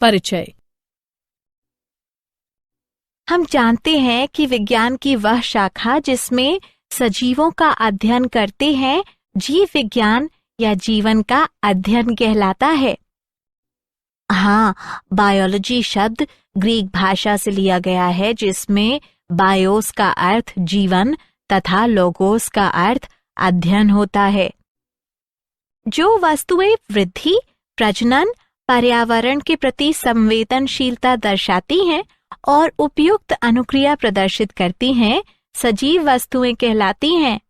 परिचय। हम जानते हैं कि विज्ञान की वह शाखा जिसमें सजीवों का अध्ययन करते हैं जीव विज्ञान या जीवन का अध्ययन कहलाता है। हाँ, बायोलॉजी शब्द ग्रीक भाषा से लिया गया है जिसमें बायोस का अर्थ जीवन तथा लोगोस का अर्थ अध्ययन होता है। जो वस्तुएं वृद्धि, प्रजनन, पर्यावरण के प्रति संवेदनशीलता दर्शाती हैं और उपयुक्त अनुक्रिया प्रदर्शित करती हैं, सजीव वस्तुएं कहलाती हैं।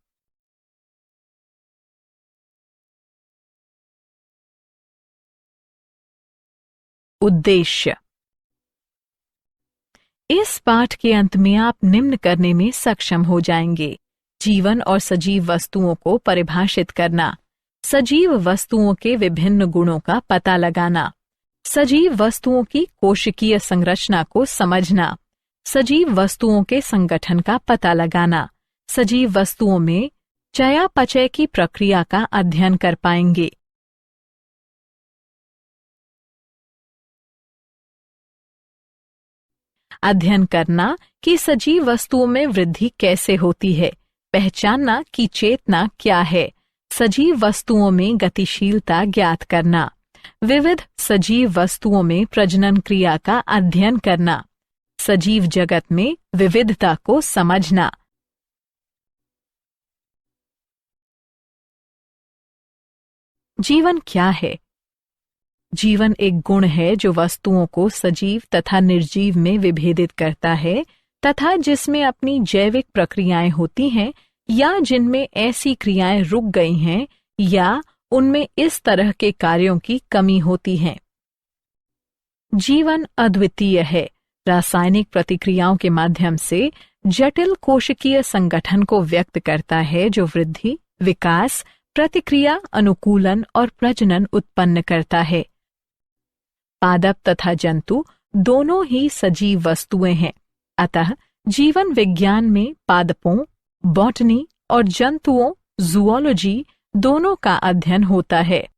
उद्देश्य। इस पाठ के अंत में आप निम्न करने में सक्षम हो जाएंगे: जीवन और सजीव वस्तुओं को परिभाषित करना, सजीव वस्तुओं के विभिन्न गुणों का पता लगाना, सजीव वस्तुओं की कोशिकीय संरचना को समझना, सजीव वस्तुओं के संगठन का पता लगाना, सजीव वस्तुओं में चयापचय की प्रक्रिया का अध्ययन कर पाएंगे। अध्ययन करना कि सजीव वस्तुओं में वृद्धि कैसे होती है, पहचानना कि चेतना क्या है, सजीव वस्तुओं में गतिशीलता ज्ञात करना, विविध सजीव वस्तुओं में प्रजनन क्रिया का अध्ययन करना, सजीव जगत में विविधता को समझना। जीवन क्या है? जीवन एक गुण है जो वस्तुओं को सजीव तथा निर्जीव में विभेदित करता है तथा जिसमें अपनी जैविक प्रक्रियाएं होती हैं या जिनमें ऐसी क्रियाएं रुक गई हैं या उनमें इस तरह के कार्यों की कमी होती है। जीवन अद्वितीय है, रासायनिक प्रतिक्रियाओं के माध्यम से जटिल कोशिकीय संगठन को व्यक्त करता है जो वृद्धि, विकास, प्रतिक्रिया, अनुकूलन और प्रजनन उत्पन्न करता है। पादप तथा जंतु दोनों ही सजीव वस्तुएं हैं, अतः जीवन विज्ञान में पादपों, बॉटनी और जंतुओं, जूओलॉजी दोनों का अध्ययन होता है।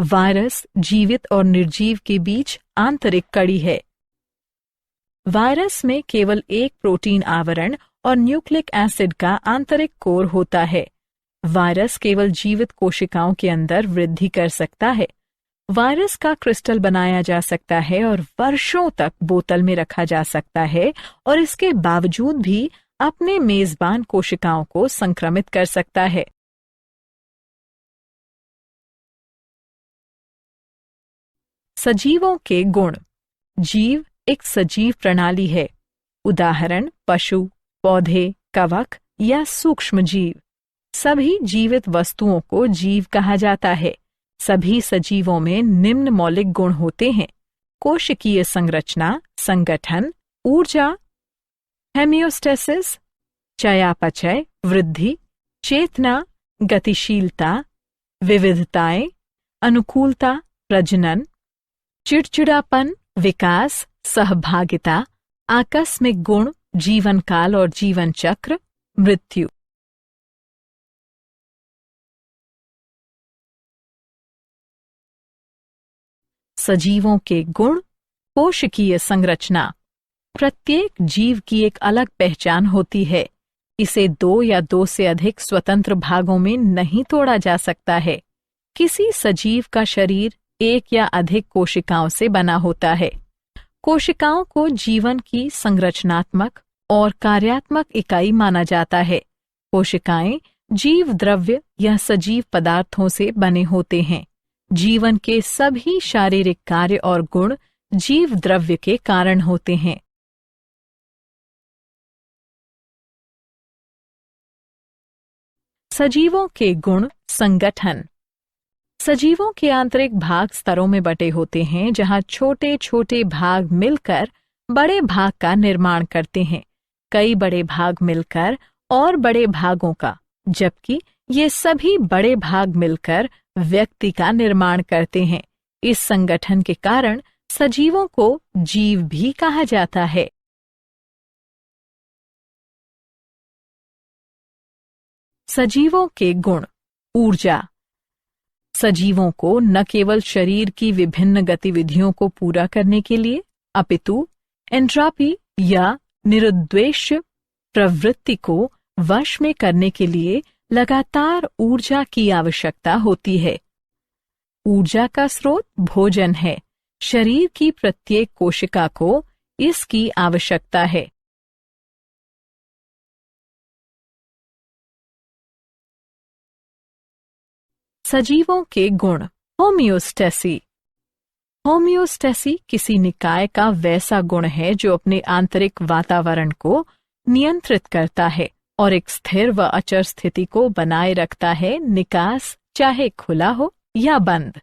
वायरस जीवित और निर्जीव के बीच आंतरिक कड़ी है। वायरस में केवल एक प्रोटीन आवरण और न्यूक्लिक एसिड का आंतरिक कोर होता है। वायरस केवल जीवित कोशिकाओं के अंदर वृद्धि कर सकता है। वायरस का क्रिस्टल बनाया जा सकता है और वर्षों तक बोतल में रखा जा सकता है और इसके बावजूद भी अपने मेजबान कोशिकाओं को संक्रमित कर सकता है। सजीवों के गुण। जीव एक सजीव प्रणाली है। उदाहरण पशु, पौधे, कवक या सूक्ष्म जीव। सभी जीवित वस्तुओं को जीव कहा जाता है। सभी सजीवों में निम्न मौलिक गुण होते हैं: कोशिकीय संरचना, संगठन, ऊर्जा, हेमियोस्टेसिस, चयापचय, वृद्धि, चेतना, गतिशीलता, विविधताएं, अनुकूलता, प्रजनन, चिड़चिड़ापन, विकास, सहभागिता, आकस्मिक गुण, जीवन काल और जीवन चक्र, मृत्यु। सजीवों के गुण। कोशिकीय संरचना। प्रत्येक जीव की एक अलग पहचान होती है। इसे दो या दो से अधिक स्वतंत्र भागों में नहीं तोड़ा जा सकता है। किसी सजीव का शरीर एक या अधिक कोशिकाओं से बना होता है। कोशिकाओं को जीवन की संरचनात्मक और कार्यात्मक इकाई माना जाता है। कोशिकाएं जीव द्रव्य या सजीव पदार्थों से बने होते हैं। जीवन के सभी शारीरिक कार्य और गुण जीव द्रव्य के कारण होते हैं। सजीवों के गुण। संगठन। सजीवों के आंतरिक भाग स्तरों में बटे होते हैं जहां छोटे छोटे भाग मिलकर बड़े भाग का निर्माण करते हैं। कई बड़े भाग मिलकर और बड़े भागों का, जबकि ये सभी बड़े भाग मिलकर व्यक्ति का निर्माण करते हैं। इस संगठन के कारण सजीवों को जीव भी कहा जाता है। सजीवों के गुण। ऊर्जा सजीवों को न केवल शरीर की विभिन्न गतिविधियों को पूरा करने के लिए अपितु एंट्रोपी या निरुद्देश प्रवृत्ति को वश में करने के लिए लगातार ऊर्जा की आवश्यकता होती है। ऊर्जा का स्रोत भोजन है। शरीर की प्रत्येक कोशिका को इसकी आवश्यकता है। सजीवों के गुण होम्योस्टेसी। होम्योस्टेसी किसी निकाय का वैसा गुण है जो अपने आंतरिक वातावरण को नियंत्रित करता है और एक स्थिर व अचर स्थिति को बनाए रखता है, निकास चाहे खुला हो या बंद।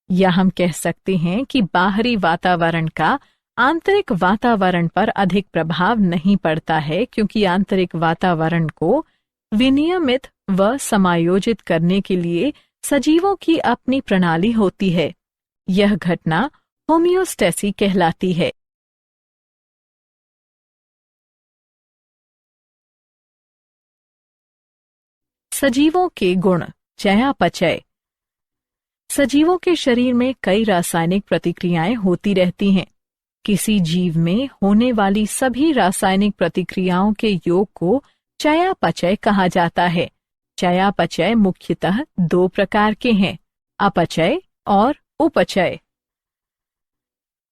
या हम कह सकते हैं कि बाहरी वातावरण का आंतरिक वातावरण पर अधिक प्रभाव नहीं पड़ता है, क्योंकि आंतरिक वातावरण को विनियमित व समायोजित करने के लिए सजीवों की अपनी प्रणाली होती है। यह घटना होम्योस्टेसी कहलाती है। सजीवों के गुण चयापचय। सजीवों के शरीर में कई रासायनिक प्रतिक्रियाएं होती रहती हैं। किसी जीव में होने वाली सभी रासायनिक प्रतिक्रियाओं के योग को चयापचय कहा जाता है। चयापचय मुख्यतः दो प्रकार के हैं, अपचय और उपचय।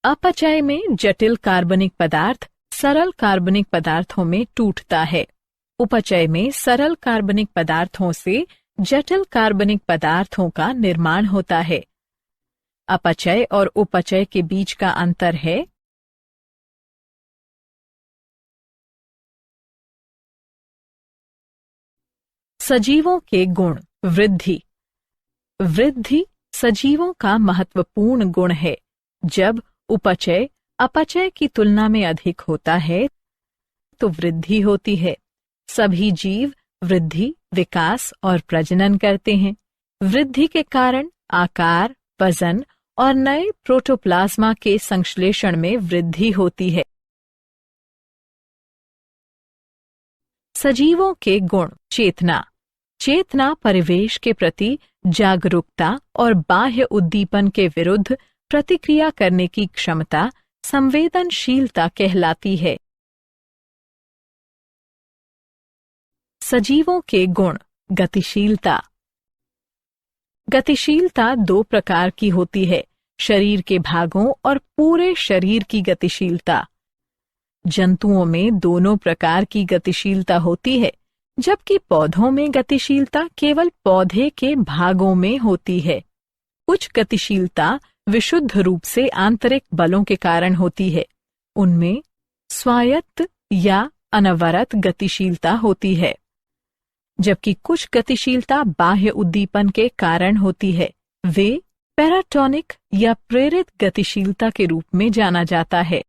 अपचय में जटिल कार्बनिक पदार्थ सरल कार्बनिक पदार्थों में टूटता है। उपचय में सरल कार्बनिक पदार्थों से जटिल कार्बनिक पदार्थों का निर्माण होता है। अपचय और उपचय के बीच का अंतर है सजीवों के गुण वृद्धि। वृद्धि सजीवों का महत्वपूर्ण गुण है। जब उपचय अपचय की तुलना में अधिक होता है तो वृद्धि होती है। सभी जीव वृद्धि, विकास और प्रजनन करते हैं। वृद्धि के कारण आकार, वजन और नए प्रोटोप्लाज्मा के संश्लेषण में वृद्धि होती है। सजीवों के गुण चेतना। चेतना परिवेश के प्रति जागरूकता और बाह्य उद्दीपन के विरुद्ध प्रतिक्रिया करने की क्षमता, संवेदनशीलता कहलाती है। सजीवों के गुण गतिशीलता। गतिशीलता दो प्रकार की होती है, शरीर के भागों और पूरे शरीर की गतिशीलता। जंतुओं में दोनों प्रकार की गतिशीलता होती है, जबकि पौधों में गतिशीलता केवल पौधे के भागों में होती है। कुछ गतिशीलता विशुद्ध रूप से आंतरिक बलों के कारण होती है। उनमें स्वायत्त या अनवरत गतिशीलता होती है, जबकि कुछ गतिशीलता बाह्य उद्दीपन के कारण होती है। वे पैराटोनिक या प्रेरित गतिशीलता के रूप में जाना जाता है।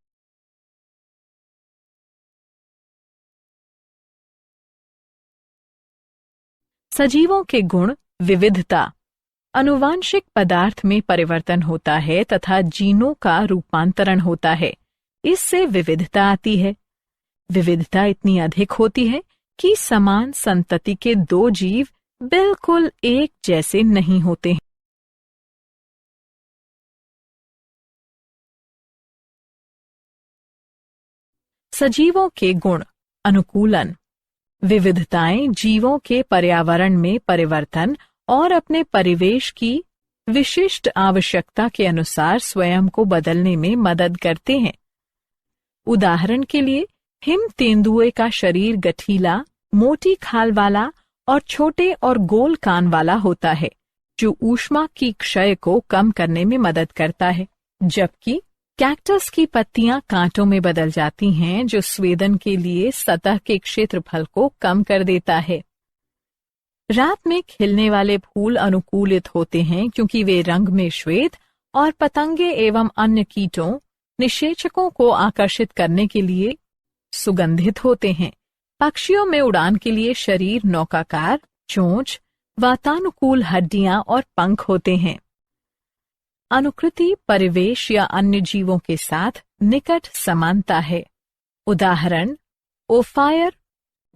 सजीवों के गुण विविधता। अनुवांशिक पदार्थ में परिवर्तन होता है तथा जीनों का रूपांतरण होता है। इससे विविधता आती है। विविधता इतनी अधिक होती है कि समान संतति के दो जीव बिल्कुल एक जैसे नहीं होते हैं। सजीवों के गुण अनुकूलन। विविधताएं जीवों के पर्यावरण में परिवर्तन और अपने परिवेश की विशिष्ट आवश्यकता के अनुसार स्वयं को बदलने में मदद करते हैं। उदाहरण के लिए हिम तेंदुए का शरीर गठीला, मोटी खाल वाला और छोटे और गोल कान वाला होता है, जो ऊष्मा की क्षय को कम करने में मदद करता है, जबकि कैक्टस की पत्तियां कांटों में बदल जाती हैं, जो स्वेदन के लिए सतह के क्षेत्रफल को कम कर देता है। रात में खिलने वाले फूल अनुकूलित होते हैं क्योंकि वे रंग में श्वेत और पतंगे एवं अन्य कीटों निषेचकों को आकर्षित करने के लिए सुगंधित होते हैं। पक्षियों में उड़ान के लिए शरीर नौकाकार, चोंच, वातानुकूल हड्डियां और पंख होते हैं। अनुकृति परिवेश या अन्य जीवों के साथ निकट समानता है। उदाहरण ओफायर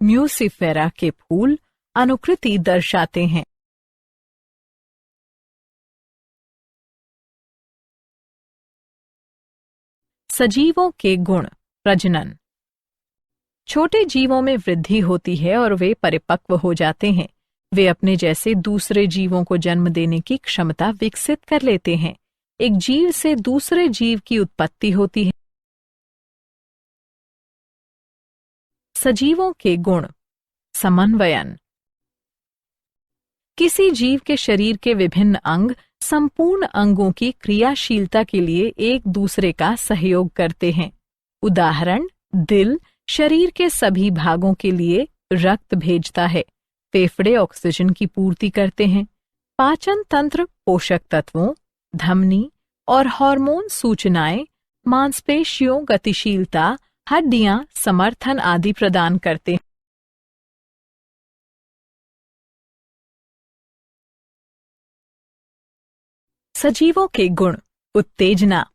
म्यूसिफेरा के फूल अनुकृति दर्शाते हैं। सजीवों के गुण। प्रजनन। छोटे जीवों में वृद्धि होती है और वे परिपक्व हो जाते हैं। वे अपने जैसे दूसरे जीवों को जन्म देने की क्षमता विकसित कर लेते हैं। एक जीव से दूसरे जीव की उत्पत्ति होती है। सजीवों के गुण। समन्वयन। किसी जीव के शरीर के विभिन्न अंग संपूर्ण अंगों की क्रियाशीलता के लिए एक दूसरे का सहयोग करते हैं। उदाहरण, दिल शरीर के सभी भागों के लिए रक्त भेजता है। फेफड़े ऑक्सीजन की पूर्ति करते हैं। पाचन तंत्र पोषक तत्वों, धमनी और हार्मोन सूचनाएं, मांसपेशियों गतिशीलता, हड्डियां समर्थन आदि प्रदान करते हैं। सजीवों के गुण। उत्तेजना।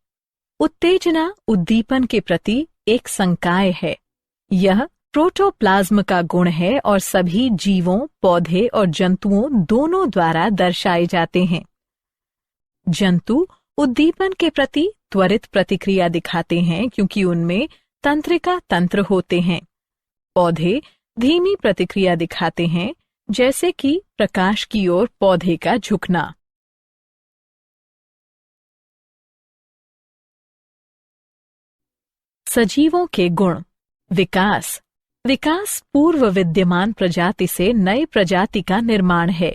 उत्तेजना उद्दीपन के प्रति एक संकाय है। यह प्रोटोप्लाज्म का गुण है और सभी जीवों, पौधे और जंतुओं दोनों द्वारा दर्शाए जाते हैं। जंतु उद्दीपन के प्रति त्वरित प्रतिक्रिया दिखाते हैं क्योंकि उनमें तंत्रिका तंत्र होते हैं। पौधे धीमी प्रतिक्रिया दिखाते हैं, जैसे कि प्रकाश की ओर पौधे का झुकना। सजीवों के गुण। विकास। विकास पूर्व विद्यमान प्रजाति से नई प्रजाति का निर्माण है।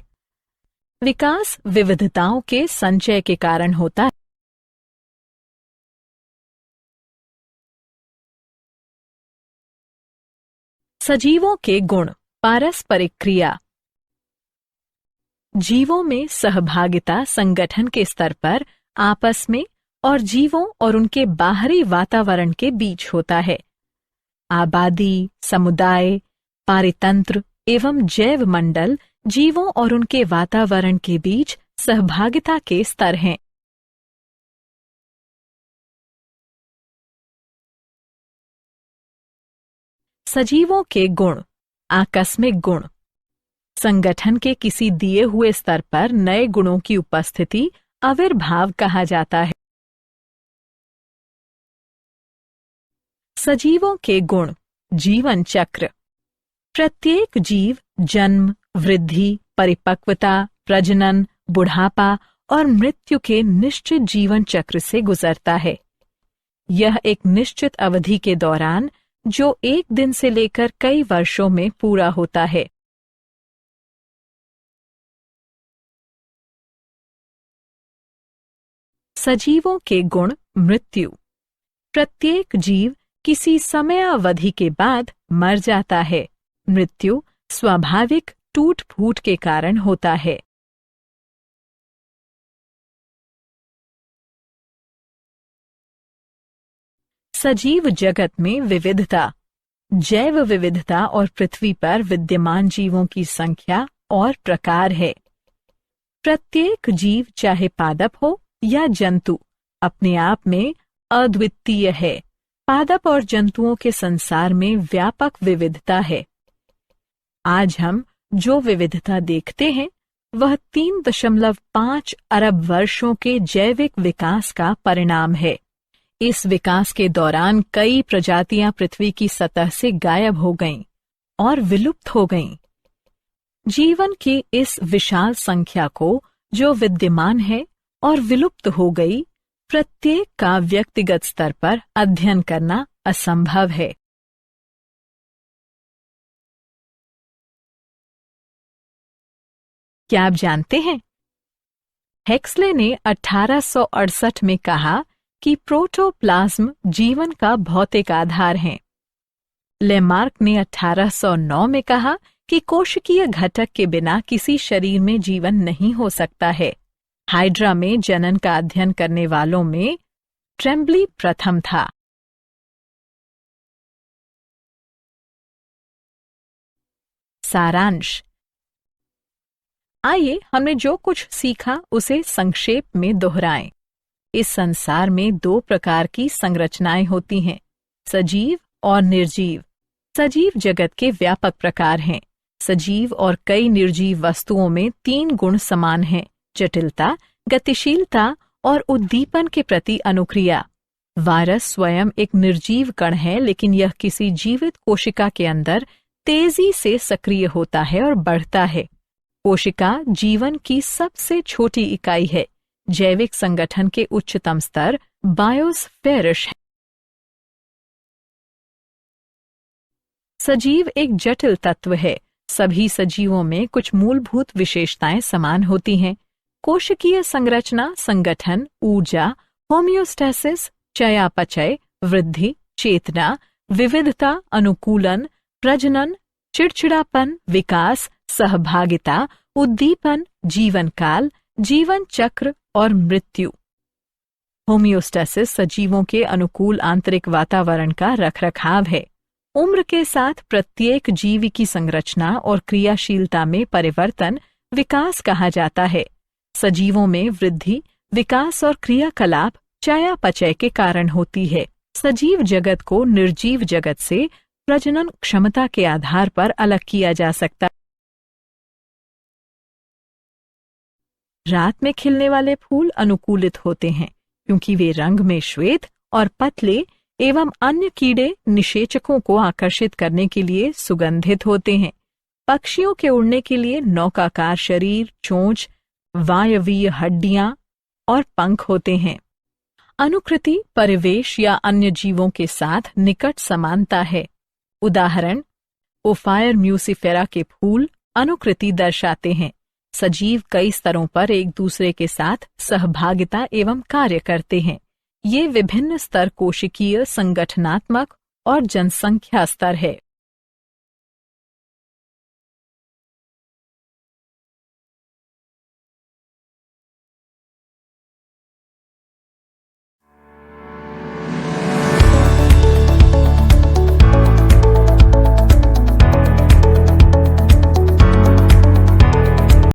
विकास विविधताओं के संचय के कारण होता है। सजीवों के गुण। पारस्परिक क्रिया। जीवों में सहभागिता संगठन के स्तर पर आपस में और जीवों और उनके बाहरी वातावरण के बीच होता है। आबादी, समुदाय, पारितंत्र एवं जैव मंडल जीवों और उनके वातावरण के बीच सहभागिता के स्तर हैं। सजीवों के गुण। आकस्मिक गुण। संगठन के किसी दिए हुए स्तर पर नए गुणों की उपस्थिति आविर्भाव कहा जाता है। सजीवों के गुण। जीवन चक्र। प्रत्येक जीव जन्म, वृद्धि, परिपक्वता, प्रजनन, बुढ़ापा और मृत्यु के निश्चित जीवन चक्र से गुजरता है। यह एक निश्चित अवधि के दौरान, जो एक दिन से लेकर कई वर्षों में पूरा होता है। सजीवों के गुण। मृत्यु। प्रत्येक जीव किसी समयावधि के बाद मर जाता है। मृत्यु स्वाभाविक टूट फूट के कारण होता है। सजीव जगत में विविधता। जैव विविधता और पृथ्वी पर विद्यमान जीवों की संख्या और प्रकार है। प्रत्येक जीव, चाहे पादप हो या जंतु, अपने आप में अद्वितीय है। पादप और जंतुओं के संसार में व्यापक विविधता है। आज हम जो विविधता देखते हैं वह 3.5 अरब वर्षों के जैविक विकास का परिणाम है। इस विकास के दौरान कई प्रजातियां पृथ्वी की सतह से गायब हो गईं और विलुप्त हो गईं। जीवन की इस विशाल संख्या को, जो विद्यमान है और विलुप्त हो गई, प्रत्येक का व्यक्तिगत स्तर पर अध्ययन करना असंभव है। क्या आप जानते हैं, हेक्सले ने 1868 में कहा कि प्रोटोप्लाज्म जीवन का भौतिक आधार है। लेमार्क ने 1809 में कहा कि कोशिकीय घटक के बिना किसी शरीर में जीवन नहीं हो सकता है। हाइड्रा में जनन का अध्ययन करने वालों में ट्रेम्बली प्रथम था। सारांश। आइए हमने जो कुछ सीखा उसे संक्षेप में दोहराएं। इस संसार में 2 प्रकार की संरचनाएं होती हैं, सजीव और निर्जीव। सजीव जगत के व्यापक प्रकार हैं। सजीव और कई निर्जीव वस्तुओं में 3 गुण समान हैं: जटिलता, गतिशीलता और उद्दीपन के प्रति अनुक्रिया। वायरस स्वयं एक निर्जीव कण है, लेकिन यह किसी जीवित कोशिका के अंदर तेजी से सक्रिय होता है और बढ़ता है। कोशिका जीवन की सबसे छोटी इकाई है। जैविक संगठन के उच्चतम स्तर बायोस्फेरिश है। सजीव एक जटिल तत्व है। सभी सजीवों में कुछ मूलभूत विशेषताएं समान होती हैं। कोशिकीय संरचना, संगठन, ऊर्जा, होमियोस्टेसिस, चयापचय, वृद्धि, चेतना, विविधता, अनुकूलन, प्रजनन, चिड़चिड़ापन, विकास, सहभागिता, उद्दीपन, जीवन काल, जीवन चक्र और मृत्यु। होमियोस्टेसिस सजीवों के अनुकूल आंतरिक वातावरण का रखरखाव है। उम्र के साथ प्रत्येक जीव की संरचना और क्रियाशीलता में परिवर्तन विकास कहा जाता है। सजीवों में वृद्धि, विकास और क्रियाकलाप चयापचय के कारण होती है। सजीव जगत को निर्जीव जगत से प्रजनन क्षमता के आधार पर अलग किया जा सकता है। रात में खिलने वाले फूल अनुकूलित होते हैं क्योंकि वे रंग में श्वेत और पतले एवं अन्य कीड़े निषेचकों को आकर्षित करने के लिए सुगंधित होते हैं। पक्षियों के उड़ने के लिए नौकाकार शरीर, चोंच, वायवीय हड्डियां और पंख होते हैं। अनुकृति परिवेश या अन्य जीवों के साथ निकट समानता है। उदाहरण, ओफायर म्यूसिफेरा के फूल अनुकृति दर्शाते हैं। सजीव कई स्तरों पर एक दूसरे के साथ सहभागिता एवं कार्य करते हैं। ये विभिन्न स्तर कोशिकीय, संगठनात्मक और जनसंख्या स्तर है।